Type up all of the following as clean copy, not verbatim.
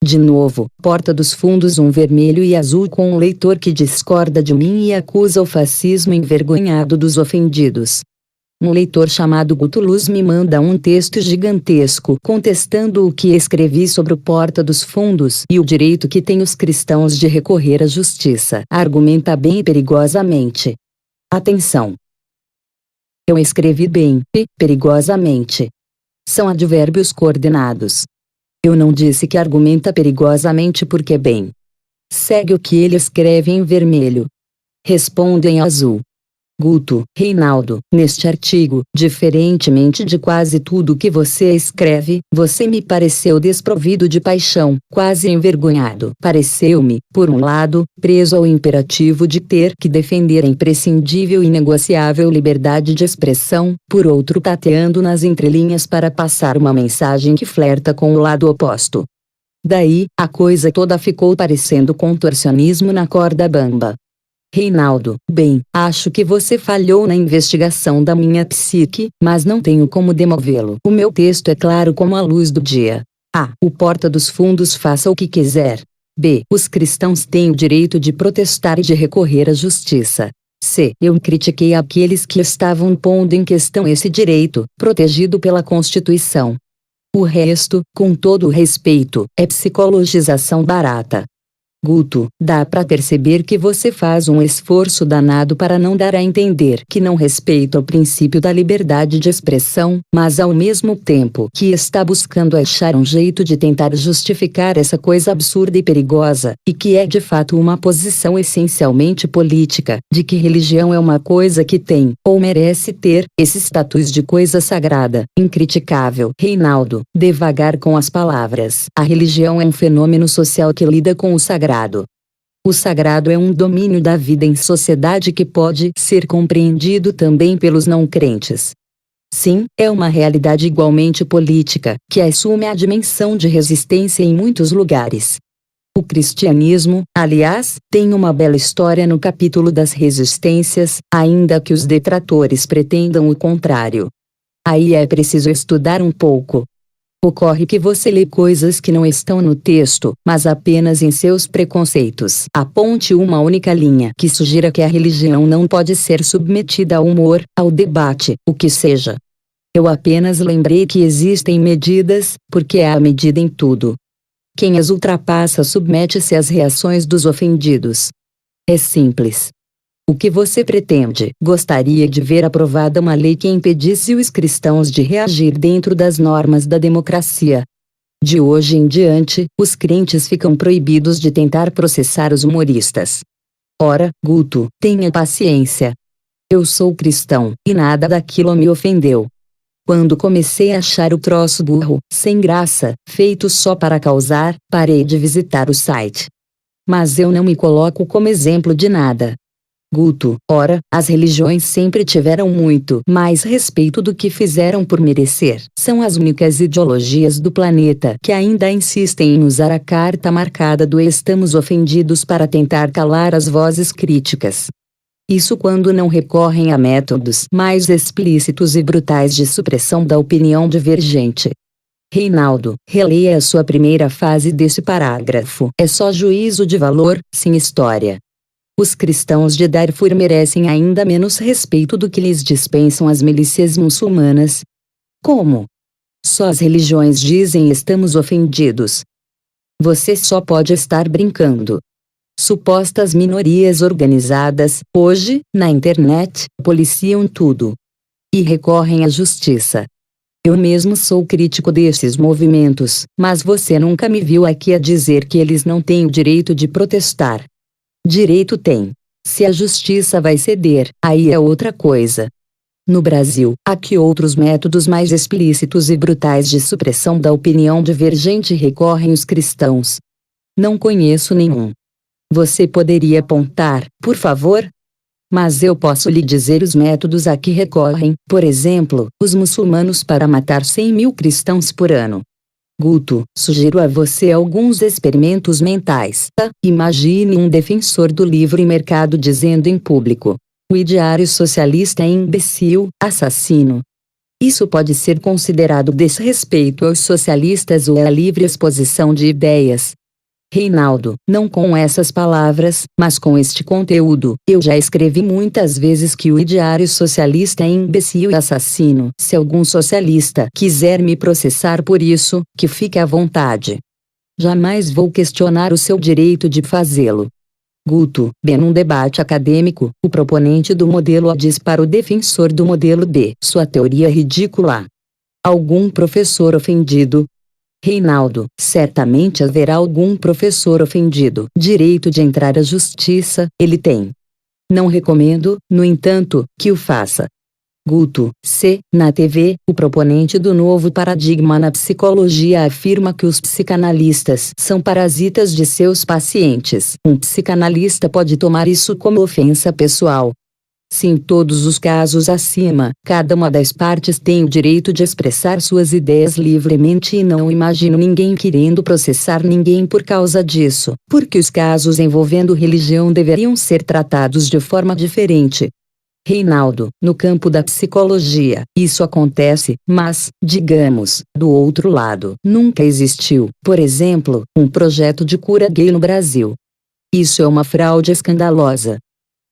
De novo, Porta dos Fundos, um vermelho e azul com um leitor que discorda de mim e acusa o fascismo envergonhado dos ofendidos. Um leitor chamado Guto Luz me manda um texto gigantesco contestando o que escrevi sobre o Porta dos Fundos e o direito que têm os cristãos de recorrer à justiça. Argumenta bem e perigosamente. Atenção! Eu escrevi bem e perigosamente. São advérbios coordenados. Eu não disse que argumenta perigosamente porque bem. Segue o que ele escreve em vermelho. Responde em azul. Guto, Reinaldo, neste artigo, diferentemente de quase tudo que você escreve, você me pareceu desprovido de paixão, quase envergonhado. Pareceu-me, por um lado, preso ao imperativo de ter que defender a imprescindível e inegociável liberdade de expressão, por outro tateando nas entrelinhas para passar uma mensagem que flerta com o lado oposto. Daí, a coisa toda ficou parecendo contorcionismo na corda bamba. Reinaldo, bem, acho que você falhou na investigação da minha psique, mas não tenho como demovê-lo. O meu texto é claro como a luz do dia. A. O Porta dos Fundos faça o que quiser. B. Os cristãos têm o direito de protestar e de recorrer à justiça. C. Eu critiquei aqueles que estavam pondo em questão esse direito, protegido pela Constituição. O resto, com todo o respeito, é psicologização barata. Guto, dá pra perceber que você faz um esforço danado para não dar a entender que não respeita o princípio da liberdade de expressão, mas ao mesmo tempo que está buscando achar um jeito de tentar justificar essa coisa absurda e perigosa, e que é de fato uma posição essencialmente política, de que religião é uma coisa que tem, ou merece ter, esse status de coisa sagrada, incriticável. Reinaldo, devagar com as palavras. A religião é um fenômeno social que lida com o sagrado. O sagrado é um domínio da vida em sociedade que pode ser compreendido também pelos não crentes. Sim, é uma realidade igualmente política, que assume a dimensão de resistência em muitos lugares. O cristianismo, aliás, tem uma bela história no capítulo das resistências, ainda que os detratores pretendam o contrário. Aí é preciso estudar um pouco. Ocorre que você lê coisas que não estão no texto, mas apenas em seus preconceitos. Aponte uma única linha que sugira que a religião não pode ser submetida ao humor, ao debate, o que seja. Eu apenas lembrei que existem medidas, porque há medida em tudo. Quem as ultrapassa submete-se às reações dos ofendidos. É simples. O que você pretende? Gostaria de ver aprovada uma lei que impedisse os cristãos de reagir dentro das normas da democracia. De hoje em diante, os crentes ficam proibidos de tentar processar os humoristas. Ora, Guto, tenha paciência. Eu sou cristão, e nada daquilo me ofendeu. Quando comecei a achar o troço burro, sem graça, feito só para causar, parei de visitar o site. Mas eu não me coloco como exemplo de nada. Guto, ora, as religiões sempre tiveram muito mais respeito do que fizeram por merecer. São as únicas ideologias do planeta que ainda insistem em usar a carta marcada do estamos ofendidos para tentar calar as vozes críticas. Isso quando não recorrem a métodos mais explícitos e brutais de supressão da opinião divergente. Reinaldo, releia a sua primeira fase desse parágrafo. É só juízo de valor, sim história. Os cristãos de Darfur merecem ainda menos respeito do que lhes dispensam as milícias muçulmanas. Como? Só as religiões dizem estamos ofendidos. Você só pode estar brincando. Supostas minorias organizadas, hoje, na internet, policiam tudo. E recorrem à justiça. Eu mesmo sou crítico desses movimentos, mas você nunca me viu aqui a dizer que eles não têm o direito de protestar. Direito tem. Se a justiça vai ceder, aí é outra coisa. No Brasil, há que outros métodos mais explícitos e brutais de supressão da opinião divergente recorrem os cristãos. Não conheço nenhum. Você poderia apontar, por favor? Mas eu posso lhe dizer os métodos a que recorrem, por exemplo, os muçulmanos para matar 100.000 cristãos por ano. Guto, sugiro a você alguns experimentos mentais. Imagine um defensor do livre mercado dizendo em público: o ideário socialista é imbecil, assassino. Isso pode ser considerado desrespeito aos socialistas ou a livre exposição de ideias. Reinaldo, não com essas palavras, mas com este conteúdo. Eu já escrevi muitas vezes que o ideário socialista é imbecil e assassino. Se algum socialista quiser me processar por isso, que fique à vontade. Jamais vou questionar o seu direito de fazê-lo. Guto, B. Num debate acadêmico, o proponente do modelo A diz para o defensor do modelo B: sua teoria é ridícula. Algum professor ofendido? Reinaldo, certamente haverá algum professor ofendido. Direito de entrar à justiça, ele tem. Não recomendo, no entanto, que o faça. Guto, C. Na TV, o proponente do novo paradigma na psicologia afirma que os psicanalistas são parasitas de seus pacientes. Um psicanalista pode tomar isso como ofensa pessoal. Se em todos os casos acima, cada uma das partes tem o direito de expressar suas ideias livremente e não imagino ninguém querendo processar ninguém por causa disso, porque os casos envolvendo religião deveriam ser tratados de forma diferente. Reinaldo, no campo da psicologia, isso acontece, mas, digamos, do outro lado, nunca existiu, por exemplo, um projeto de cura gay no Brasil. Isso é uma fraude escandalosa.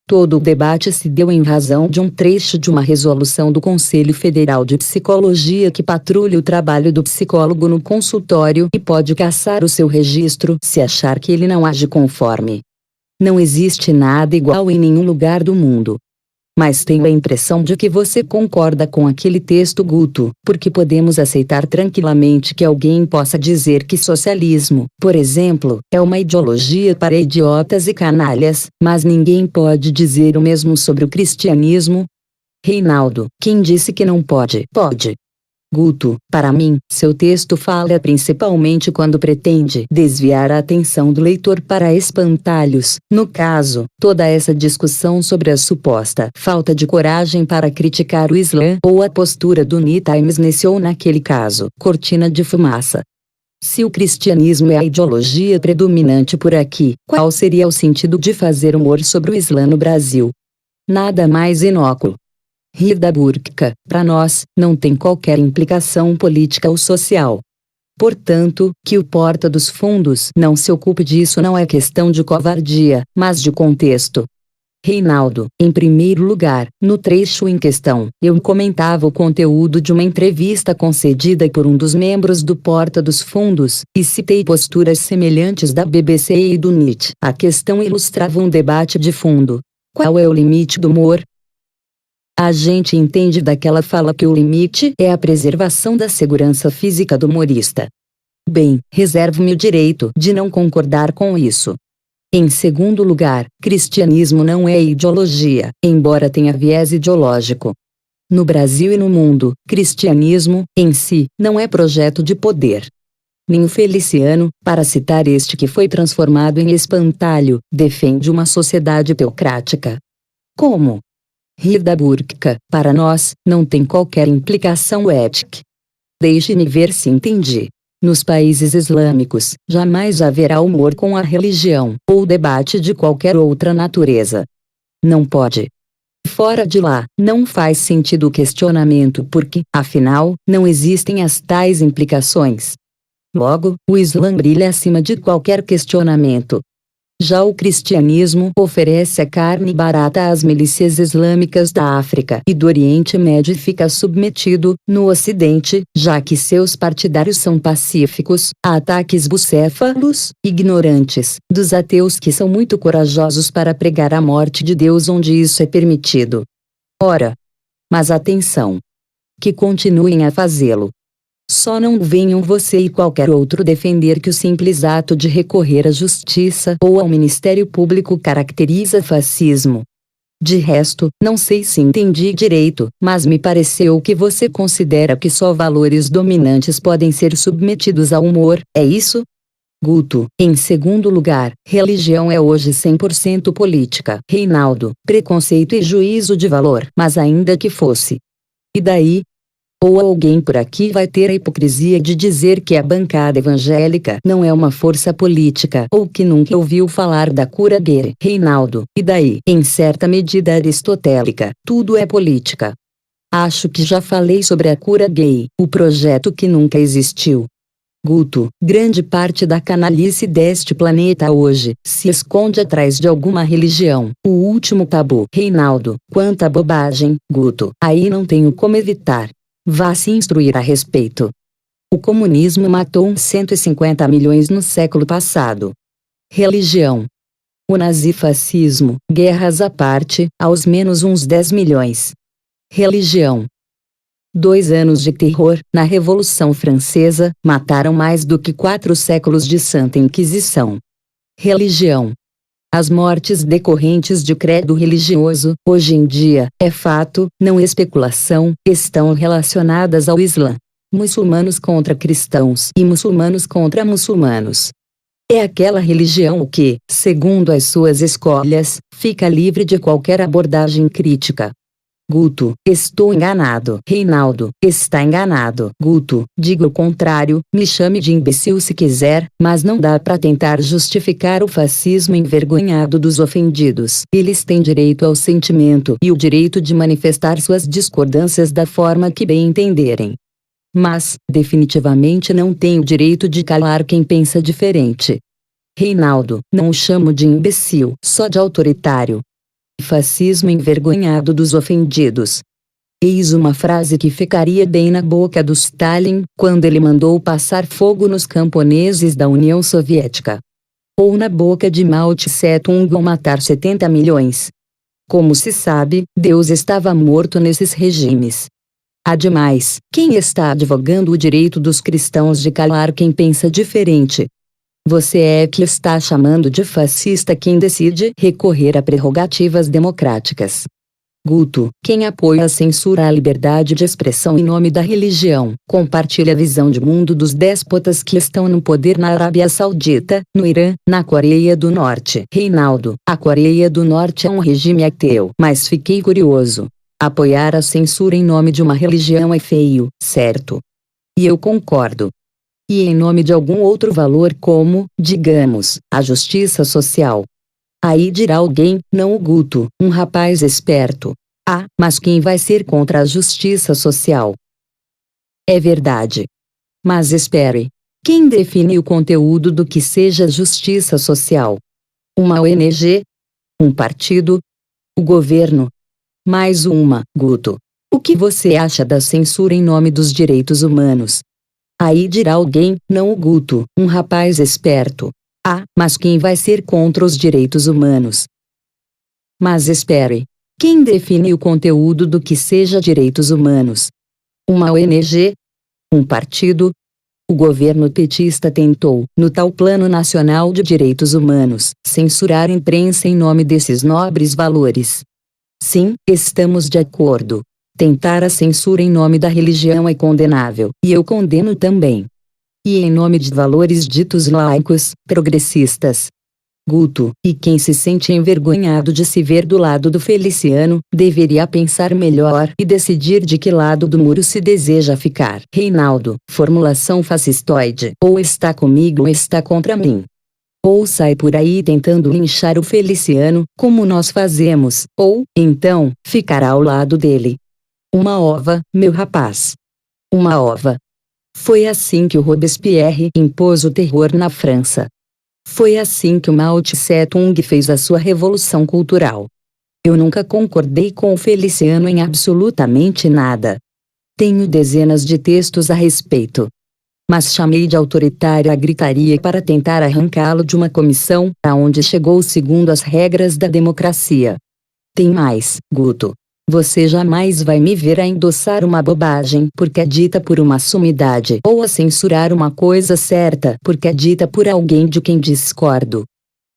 Todo o debate se deu em razão de um trecho de uma resolução do Conselho Federal de Psicologia que patrulha o trabalho do psicólogo no consultório e pode cassar o seu registro se achar que ele não age conforme. Não existe nada igual em nenhum lugar do mundo. Mas tenho a impressão de que você concorda com aquele texto, Guto, porque podemos aceitar tranquilamente que alguém possa dizer que socialismo, por exemplo, é uma ideologia para idiotas e canalhas, mas ninguém pode dizer o mesmo sobre o cristianismo? Reinaldo, quem disse que não pode? Pode. Guto, para mim, seu texto fala principalmente quando pretende desviar a atenção do leitor para espantalhos. No caso, toda essa discussão sobre a suposta falta de coragem para criticar o Islã ou a postura do New Times nesse ou naquele caso, cortina de fumaça. Se o cristianismo é a ideologia predominante por aqui, qual seria o sentido de fazer humor sobre o Islã no Brasil? Nada mais inócuo. Rir da burca, para nós, não tem qualquer implicação política ou social. Portanto, que o porta dos fundos não se ocupe disso não é questão de covardia, mas de contexto. Reinaldo, em primeiro lugar, no trecho em questão, eu comentava o conteúdo de uma entrevista concedida por um dos membros do Porta dos Fundos, e citei posturas semelhantes da BBC e do Nietzsche. A questão ilustrava um debate de fundo. Qual é o limite do humor? A gente entende daquela fala que o limite é a preservação da segurança física do humorista. Bem, reservo-me o direito de não concordar com isso. Em segundo lugar, cristianismo não é ideologia, embora tenha viés ideológico. No Brasil e no mundo, cristianismo, em si, não é projeto de poder. Nem o Feliciano, para citar este que foi transformado em espantalho, defende uma sociedade teocrática. Como? Rir da burca, para nós, não tem qualquer implicação ética. Deixe-me ver se entendi. Nos países islâmicos, jamais haverá humor com a religião, ou debate de qualquer outra natureza. Não pode. Fora de lá, não faz sentido o questionamento porque, afinal, não existem as tais implicações. Logo, o Islã brilha acima de qualquer questionamento. Já o cristianismo oferece a carne barata às milícias islâmicas da África e do Oriente Médio e fica submetido, no Ocidente, já que seus partidários são pacíficos, a ataques bucéfalos, ignorantes, dos ateus que são muito corajosos para pregar a morte de Deus onde isso é permitido. Ora! Mas atenção! Que continuem a fazê-lo. Só não venham você e qualquer outro defender que o simples ato de recorrer à justiça ou ao Ministério Público caracteriza fascismo. De resto, não sei se entendi direito, mas me pareceu que você considera que só valores dominantes podem ser submetidos ao humor, é isso? Guto, em segundo lugar, religião é hoje 100% política. Reinaldo, preconceito e juízo de valor, mas ainda que fosse. E daí? Ou alguém por aqui vai ter a hipocrisia de dizer que a bancada evangélica não é uma força política ou que nunca ouviu falar da cura gay. Reinaldo, e daí? Em certa medida aristotélica, tudo é política. Acho que já falei sobre a cura gay, o projeto que nunca existiu. Guto, grande parte da canalice deste planeta hoje se esconde atrás de alguma religião. O último tabu. Reinaldo, quanta bobagem, Guto. Aí não tenho como evitar. Vá se instruir a respeito. O comunismo matou uns 150 milhões no século passado. Religião. O nazifascismo, guerras à parte, aos menos uns 10 milhões. Religião. 2 anos de terror, na Revolução Francesa, mataram mais do que 4 séculos de Santa Inquisição. Religião. As mortes decorrentes de credo religioso, hoje em dia, é fato, não especulação, estão relacionadas ao Islã. Muçulmanos contra cristãos e muçulmanos contra muçulmanos. É aquela religião que, segundo as suas escolhas, fica livre de qualquer abordagem crítica. Guto, estou enganado. Reinaldo, está enganado. Guto, diga o contrário, me chame de imbecil se quiser, mas não dá para tentar justificar o fascismo envergonhado dos ofendidos. Eles têm direito ao sentimento e o direito de manifestar suas discordâncias da forma que bem entenderem. Mas, definitivamente não têm o direito de calar quem pensa diferente. Reinaldo, não o chamo de imbecil, só de autoritário. Fascismo envergonhado dos ofendidos. Eis uma frase que ficaria bem na boca do Stalin, quando ele mandou passar fogo nos camponeses da União Soviética. Ou na boca de Mao Tse-tung ao matar 70 milhões. Como se sabe, Deus estava morto nesses regimes. Ademais, quem está advogando o direito dos cristãos de calar quem pensa diferente? Você é que está chamando de fascista quem decide recorrer a prerrogativas democráticas. Guto, quem apoia a censura à liberdade de expressão em nome da religião, compartilha a visão de mundo dos déspotas que estão no poder na Arábia Saudita, no Irã, na Coreia do Norte. Reinaldo, a Coreia do Norte é um regime ateu, mas fiquei curioso. Apoiar a censura em nome de uma religião é feio, certo? E eu concordo. E em nome de algum outro valor como, digamos, a justiça social. Aí dirá alguém, não o Guto, um rapaz esperto. Ah, mas quem vai ser contra a justiça social? É verdade. Mas espere. Quem define o conteúdo do que seja justiça social? Uma ONG? Um partido? O governo? Mais uma, Guto. O que você acha da censura em nome dos direitos humanos? Aí dirá alguém, não o Guto, um rapaz esperto. Ah, mas quem vai ser contra os direitos humanos? Mas espere. Quem define o conteúdo do que seja direitos humanos? Uma ONG? Um partido? O governo petista tentou, no tal Plano Nacional de Direitos Humanos, censurar a imprensa em nome desses nobres valores. Sim, estamos de acordo. Tentar a censura em nome da religião é condenável, e eu condeno também. E em nome de valores ditos laicos, progressistas. Guto, e quem se sente envergonhado de se ver do lado do Feliciano, deveria pensar melhor e decidir de que lado do muro se deseja ficar. Reinaldo, formulação fascistoide, ou está comigo ou está contra mim. Ou sai por aí tentando linchar o Feliciano, como nós fazemos, ou, então, ficará ao lado dele. Uma ova, meu rapaz. Uma ova. Foi assim que o Robespierre impôs o terror na França. Foi assim que o Mao Tse-tung fez a sua revolução cultural. Eu nunca concordei com o Feliciano em absolutamente nada. Tenho dezenas de textos a respeito. Mas chamei de autoritária a gritaria para tentar arrancá-lo de uma comissão, aonde chegou segundo as regras da democracia. Tem mais, Guto. Você jamais vai me ver a endossar uma bobagem porque é dita por uma sumidade ou a censurar uma coisa certa porque é dita por alguém de quem discordo.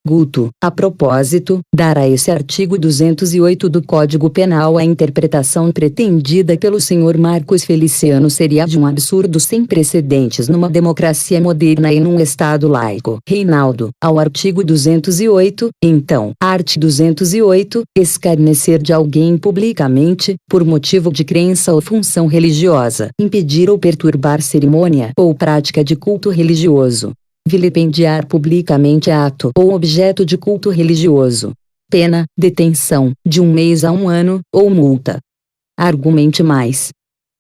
Guto, a propósito, dar a esse artigo 208 do Código Penal a interpretação pretendida pelo Sr. Marcos Feliciano seria de um absurdo sem precedentes numa democracia moderna e num Estado laico. Reinaldo, ao artigo 208, então, art. 208, escarnecer de alguém publicamente, por motivo de crença ou função religiosa, impedir ou perturbar cerimônia ou prática de culto religioso. Vilipendiar publicamente ato ou objeto de culto religioso. Pena, detenção, de 1 mês a 1 ano, ou multa. Argumente mais.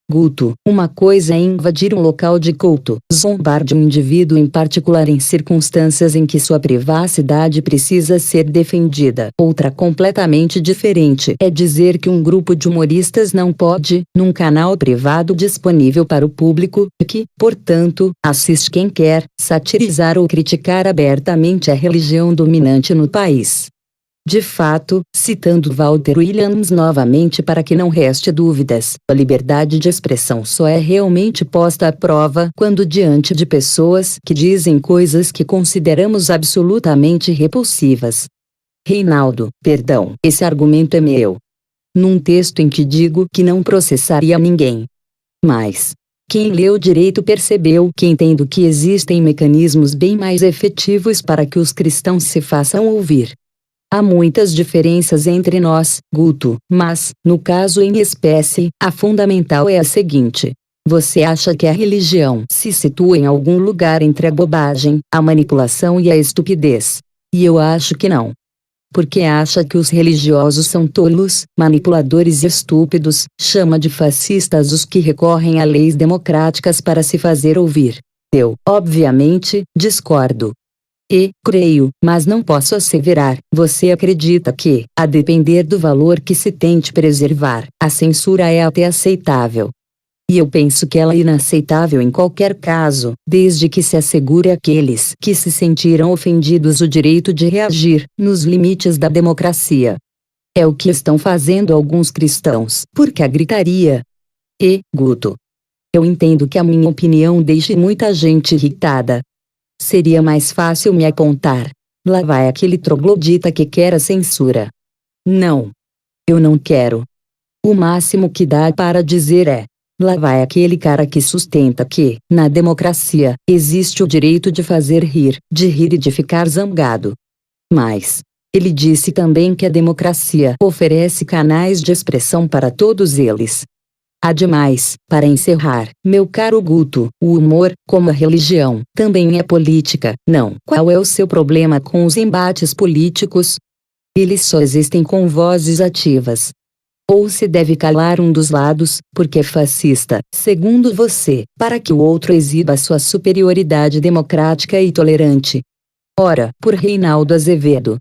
Guto, uma coisa é invadir um local de culto, zombar de um indivíduo em particular em circunstâncias em que sua privacidade precisa ser defendida. Outra completamente diferente é dizer que um grupo de humoristas não pode, num canal privado disponível para o público, que, portanto, assiste quem quer, satirizar ou criticar abertamente a religião dominante no país. De fato, citando Walter Williams novamente para que não reste dúvidas, a liberdade de expressão só é realmente posta à prova quando diante de pessoas que dizem coisas que consideramos absolutamente repulsivas. Reinaldo, perdão, esse argumento é meu. Num texto em que digo que não processaria ninguém. Mas quem leu direito percebeu que entendo que existem mecanismos bem mais efetivos para que os cristãos se façam ouvir. Há muitas diferenças entre nós, Guto, mas, no caso em espécie, a fundamental é a seguinte. Você acha que a religião se situa em algum lugar entre a bobagem, a manipulação e a estupidez? E eu acho que não. Porque acha que os religiosos são tolos, manipuladores e estúpidos, chama de fascistas os que recorrem a leis democráticas para se fazer ouvir. Eu, obviamente, discordo. E, creio, mas não posso asseverar, você acredita que, a depender do valor que se tente preservar, a censura é até aceitável. E eu penso que ela é inaceitável em qualquer caso, desde que se assegure àqueles que se sentiram ofendidos o direito de reagir, nos limites da democracia. É o que estão fazendo alguns cristãos, porque a gritaria. E, Guto, eu entendo que a minha opinião deixe muita gente irritada. Seria mais fácil me apontar. Lá vai aquele troglodita que quer a censura. Não. Eu não quero. O máximo que dá para dizer é: lá vai aquele cara que sustenta que, na democracia, existe o direito de fazer rir e de ficar zangado. Mas ele disse também que a democracia oferece canais de expressão para todos eles. Ademais, para encerrar, meu caro Guto, o humor, como a religião, também é política, não? Qual é o seu problema com os embates políticos? Eles só existem com vozes ativas. Ou se deve calar um dos lados, porque é fascista, segundo você, para que o outro exiba sua superioridade democrática e tolerante. Ora, por Reinaldo Azevedo.